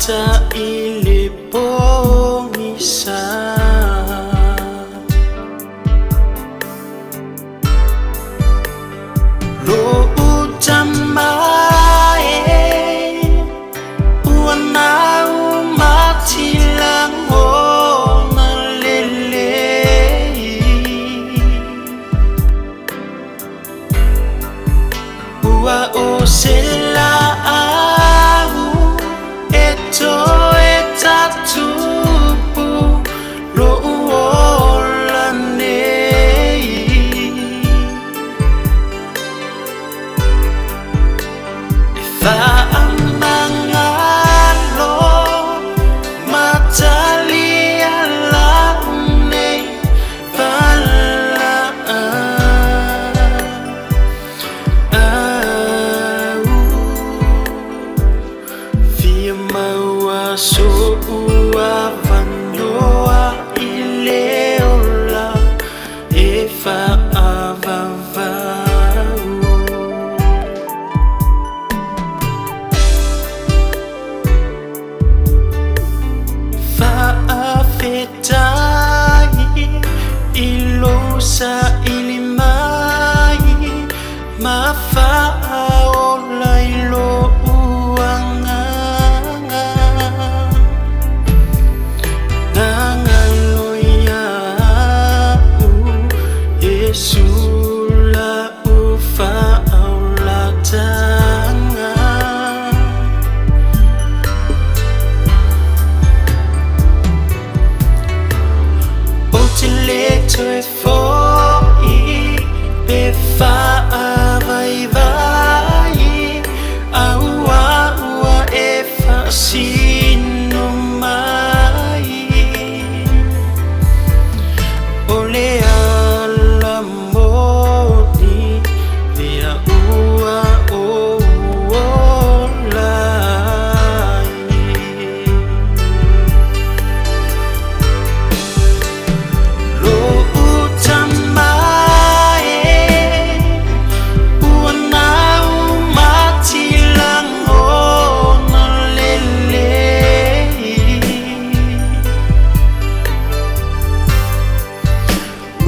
mata ilipong isa. Loob tamae wana umati lang o nalele ua o sila au eto etatupu lo uolane fa amangalo matali alaune vala via maua so ua vanoa ileola e fa avavau fa afetai ilosa ilimai mafaola ilo uanganga nangaloyau esula ufaola tanga Otileto e foi pe fa vai vai aua ua e fa sino mai ole ala modi via ua o lai lo utamae wana umati lang o nalele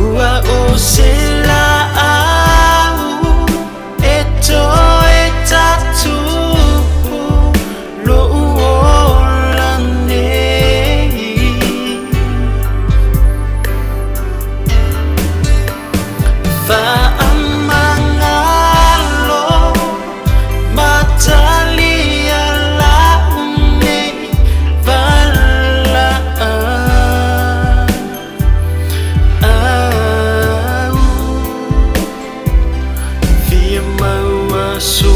ua o sila au eto etatupu lo uolane fa amangalo matali alaune vala via maua so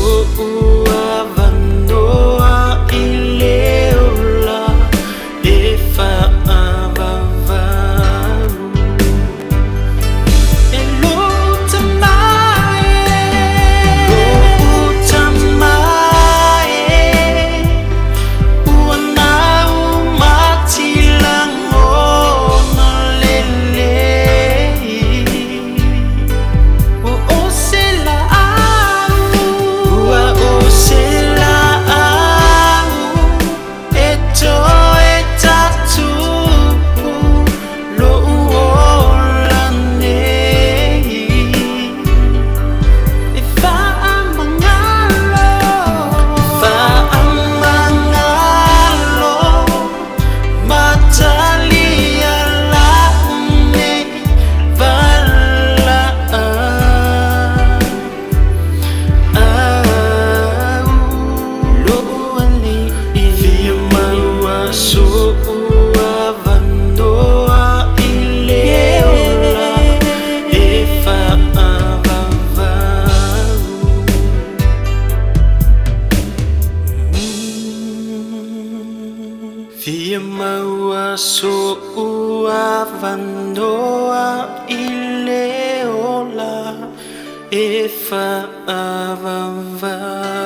ua vanoa ileola e fa avavau via maua so ua vanoa ileola e fa avavau